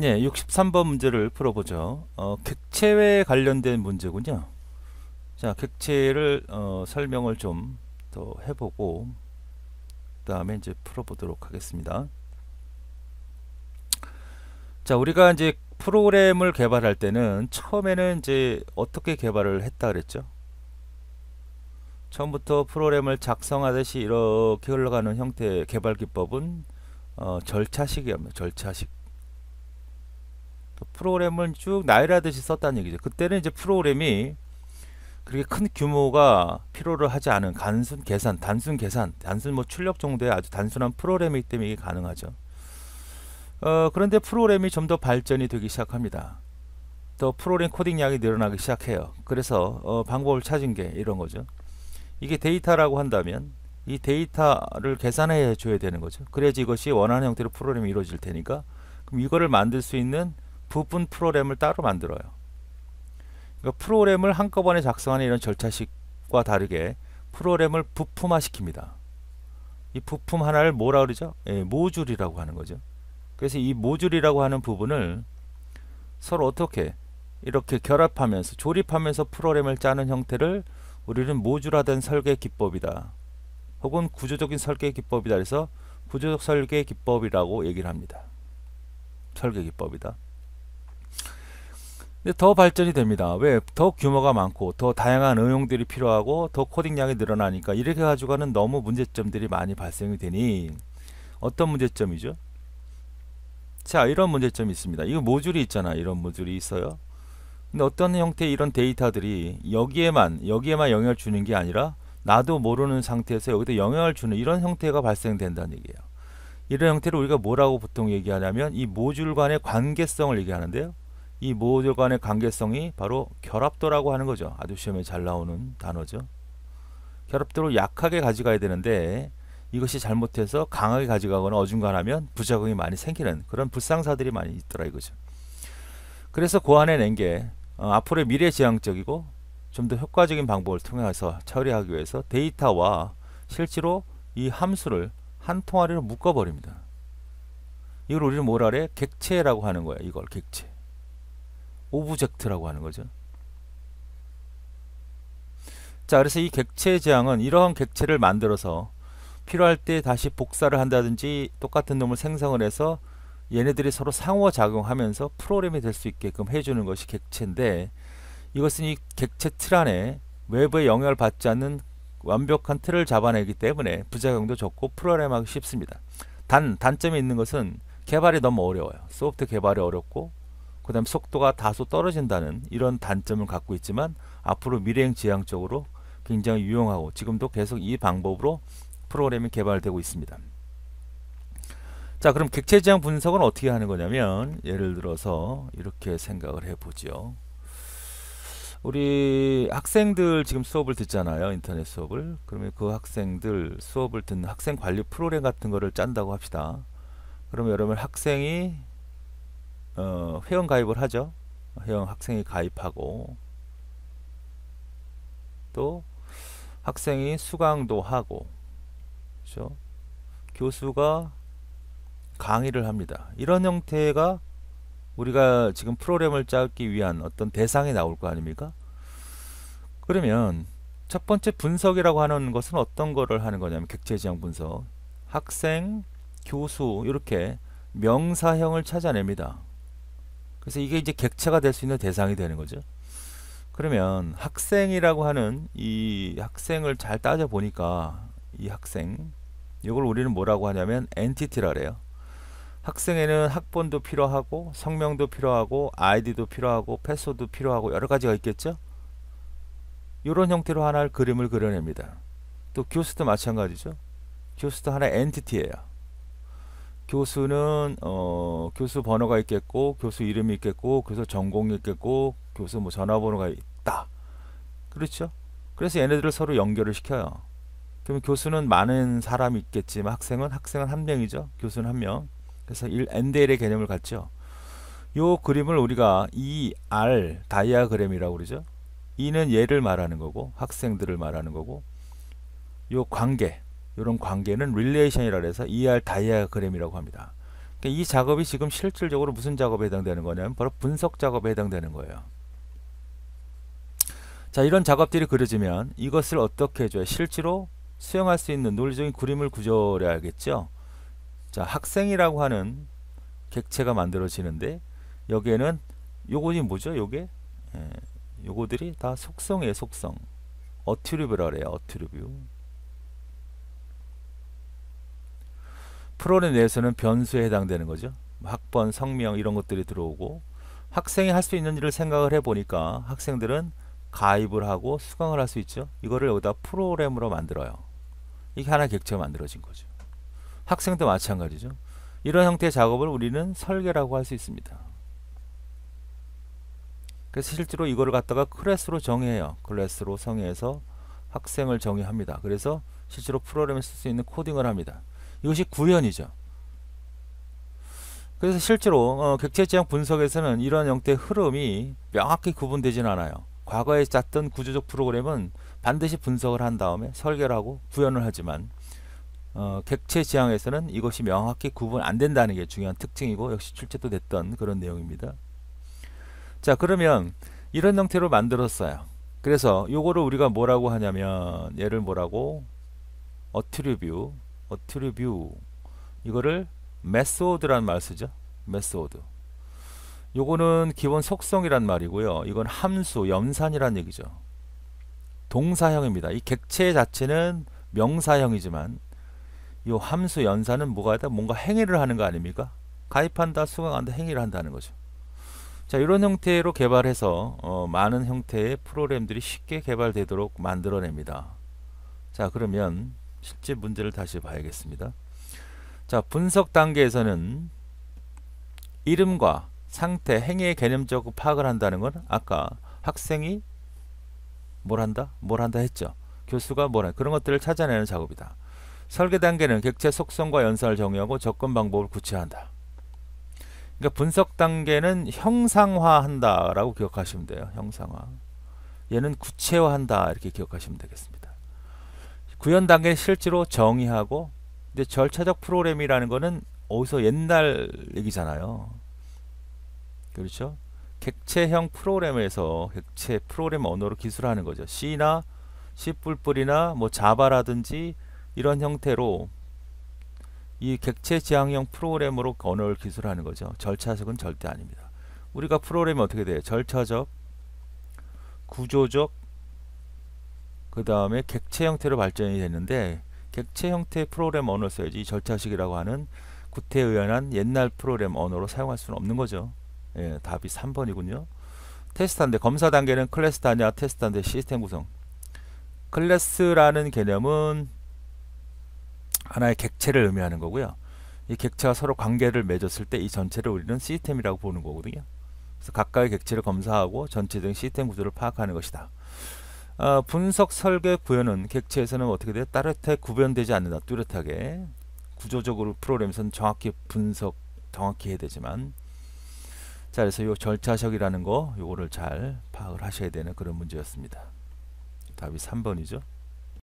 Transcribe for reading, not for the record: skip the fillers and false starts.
예, 63번 문제를 풀어보죠. 객체에 관련된 문제군요. 자, 객체를 설명을 좀 더 해보고 그 다음에 이제 풀어보도록 하겠습니다. 자, 우리가 이제 프로그램을 개발할 때는 처음에는 이제 어떻게 개발을 했다 그랬죠? 처음부터 프로그램을 작성하듯이 이렇게 흘러가는 형태의 개발 기법은 절차식이랍니다. 절차식. 프로그램을 쭉 나열하듯이 썼다는 얘기죠. 그때는 이제 프로그램이 그렇게 큰 규모가 필요를 하지 않은 단순 뭐 출력 정도의 아주 단순한 프로그램이기 때문에 이게 가능하죠. 그런데 프로그램이 좀 더 발전이 되기 시작합니다. 또 프로그램 코딩량이 늘어나기 시작해요. 그래서 방법을 찾은 게 이런 거죠. 이게 데이터라고 한다면 이 데이터를 계산해 줘야 되는 거죠. 그래야지 이것이 원하는 형태로 프로그램이 이루어질 테니까, 그럼 이거를 만들 수 있는 부분 프로그램을 따로 만들어요. 그러니까 프로그램을 한꺼번에 작성하는 이런 절차식과 다르게 프로그램을 부품화 시킵니다. 이 부품 하나를 뭐라 그러죠? 예, 모듈이라고 하는 거죠. 그래서 이 모듈이라고 하는 부분을 서로 어떻게 이렇게 결합하면서 조립하면서 프로그램을 짜는 형태를 우리는 모듈화된 설계 기법이다, 혹은 구조적인 설계 기법이다, 그래서 구조적 설계 기법이라고 얘기를 합니다. 설계 기법이다. 근데 더 발전이 됩니다. 왜? 더 규모가 많고 더 다양한 응용들이 필요하고 더 코딩량이 늘어나니까 이렇게 가지고는 너무 문제점들이 많이 발생이 되니, 어떤 문제점이죠? 자, 이런 문제점이 있습니다. 이거 모듈이 있잖아. 이런 모듈이 있어요. 근데 어떤 형태의 이런 데이터들이 여기에만 영향을 주는 게 아니라 나도 모르는 상태에서 여기다 영향을 주는 이런 형태가 발생된다는 얘기예요. 이런 형태를 우리가 뭐라고 보통 얘기하냐면 이 모듈 간의 관계성을 얘기하는데요. 이 모듈 간의 관계성이 바로 결합도라고 하는 거죠. 아주 시험에 잘 나오는 단어죠. 결합도를 약하게 가져가야 되는데 이것이 잘못해서 강하게 가져가거나 어중간하면 부작용이 많이 생기는 그런 불상사들이 많이 있더라 이거죠. 그래서 고안해낸 게 앞으로의 미래지향적이고 좀 더 효과적인 방법을 통해서 처리하기 위해서 데이터와 실제로 이 함수를 한 통아리로 묶어버립니다. 이걸 우리는 뭐라 그래? 객체라고 하는 거야. 이걸 객체. 오브젝트라고 하는 거죠. 자, 그래서 이 객체 지향은 이러한 객체를 만들어서 필요할 때 다시 복사를 한다든지 똑같은 놈을 생성을 해서 얘네들이 서로 상호작용하면서 프로그램이 될 수 있게끔 해주는 것이 객체인데, 이것은 이 객체 틀 안에 외부의 영향을 받지 않는 완벽한 틀을 잡아내기 때문에 부작용도 적고 프로그램하기 쉽습니다. 단점이 있는 것은 개발이 너무 어려워요. 소프트 개발이 어렵고 그 다음 속도가 다소 떨어진다는 이런 단점을 갖고 있지만, 앞으로 미래지향적으로 굉장히 유용하고 지금도 계속 이 방법으로 프로그램이 개발되고 있습니다. 자, 그럼 객체지향 분석은 어떻게 하는 거냐면, 예를 들어서 이렇게 생각을 해보죠. 우리 학생들 지금 수업을 듣잖아요. 인터넷 수업을. 그러면 그 학생들 수업을 듣는 학생 관리 프로그램 같은 거를 짠다고 합시다. 그러면 여러분 학생이 회원 가입을 하죠. 학생이 가입하고 또 학생이 수강도 하고, 그렇죠? 교수가 강의를 합니다. 이런 형태가 우리가 지금 프로그램을 짜기 위한 어떤 대상이 나올 거 아닙니까? 그러면 첫 번째 분석이라고 하는 것은 어떤 거를 하는 거냐면, 객체지향 분석. 학생, 교수 이렇게 명사형을 찾아냅니다. 그래서 이게 이제 객체가 될 수 있는 대상이 되는 거죠. 그러면 학생이라고 하는 이 학생을 잘 따져 보니까 이 학생, 이걸 우리는 뭐라고 하냐면 엔티티라 그래요. 학생에는 학번도 필요하고 성명도 필요하고 아이디도 필요하고 패스워드도 필요하고 여러 가지가 있겠죠. 이런 형태로 하나의 그림을 그려냅니다. 또 교수도 마찬가지죠. 교수도 하나의 엔티티예요. 교수는 교수 번호가 있겠고, 교수 이름이 있겠고, 교수 전공이 있겠고, 교수 뭐 전화번호가 있다. 그렇죠? 그래서 얘네들을 서로 연결을 시켜요. 그러면 교수는 많은 사람이 있겠지만 학생은 한 명이죠. 교수는 한 명. 그래서 N대1의 개념을 갖죠. 요 그림을 우리가 ER 다이아그램이라고 그러죠. E는 얘를 말하는 거고 학생들을 말하는 거고, 요 관계, 이런 관계는 릴레이션이라 해서 ER 다이아그램이라고 합니다. 그러니까 이 작업이 지금 실질적으로 무슨 작업에 해당되는 거냐면 바로 분석 작업에 해당되는 거예요. 자, 이런 작업들이 그려지면 이것을 어떻게 해줘야 실제로 수용할 수 있는 논리적인 그림을 구조해야겠죠. 자, 학생이라고 하는 객체가 만들어지는데 여기에는 요것이 뭐죠? 요게 요거들이 다 속성이에요. 속성. 어트리뷰라 그래요. 어트리뷰. 프로그램 내에서는 변수에 해당되는 거죠. 학번, 성명 이런 것들이 들어오고 학생이 할 수 있는 일을 생각을 해보니까 학생들은 가입을 하고 수강을 할 수 있죠. 이거를 여기다 프로그램으로 만들어요. 이게 하나의 객체가 만들어진 거죠. 학생도 마찬가지죠. 이런 형태의 작업을 우리는 설계라고 할 수 있습니다. 그래서 실제로 이거를 갖다가 클래스로 정의해요. 클래스로 정의해서 학생을 정의합니다. 그래서 실제로 프로그램을 쓸 수 있는 코딩을 합니다. 이것이 구현이죠. 그래서 실제로 객체 지향 분석에서는 이런 형태의 흐름이 명확히 구분되지는 않아요. 과거에 짰던 구조적 프로그램은 반드시 분석을 한 다음에 설계를 하고 구현을 하지만 객체 지향에서는 이것이 명확히 구분 안 된다는 게 중요한 특징이고 역시 출제도 됐던 그런 내용입니다. 자, 그러면 이런 형태로 만들었어요. 그래서 요거를 우리가 뭐라고 하냐면 얘를 뭐라고 어트리뷰 이거를 메소드라는 말 쓰죠. 메소드. 요거는 기본 속성이란 말이고요. 이건 함수, 연산이란 얘기죠. 동사형입니다. 이 객체 자체는 명사형이지만 이 함수, 연산은 뭐가 있다? 뭔가 행위를 하는 거 아닙니까? 가입한다, 수강한다, 행위를 한다는 거죠. 자, 이런 형태로 개발해서 많은 형태의 프로그램들이 쉽게 개발되도록 만들어냅니다. 자, 그러면 실제 문제를 다시 봐야겠습니다. 자, 분석 단계에서는 이름과 상태, 행위의 개념적으로 파악을 한다는 건 아까 학생이 뭘 한다 했죠. 교수가 뭘 한다. 그런 것들을 찾아내는 작업이다. 설계 단계는 객체 속성과 연산을 정의하고 접근 방법을 구체화한다. 그러니까 분석 단계는 형상화한다 라고 기억하시면 돼요. 형상화. 얘는 구체화한다 이렇게 기억하시면 되겠습니다. 구현 단계는 실제로 정의하고, 근데 절차적 프로그램이라는 거는 어디서 옛날 얘기잖아요. 그렇죠? 객체형 프로그램에서 객체 프로그램 언어로 기술하는 거죠. C나 C++이나 뭐 자바라든지 이런 형태로 이 객체 지향형 프로그램으로 언어를 기술하는 거죠. 절차적은 절대 아닙니다. 우리가 프로그램이 어떻게 돼요? 절차적, 구조적, 그 다음에 객체 형태로 발전이 되는데 객체 형태의 프로그램 언어를 써야지 이 절차식이라고 하는 구태의연한 옛날 프로그램 언어로 사용할 수는 없는 거죠. 예, 답이 3번이군요. 테스트 단계, 검사 단계는 클래스 단위와 테스트 단계 시스템 구성. 클래스라는 개념은 하나의 객체를 의미하는 거고요. 이 객체가 서로 관계를 맺었을 때 이 전체를 우리는 시스템이라고 보는 거거든요. 그래서 각각의 객체를 검사하고 전체적인 시스템 구조를 파악하는 것이다. 분석, 설계, 구현은 객체에서는 어떻게 돼요? 따뜻하게 구별되지 않는다. 뚜렷하게. 구조적으로 프로그램에서는 정확히 분석, 정확히 해야 되지만, 자, 그래서 요 절차적이라는 거, 요거를 잘 파악을 하셔야 되는 그런 문제였습니다. 답이 3번이죠.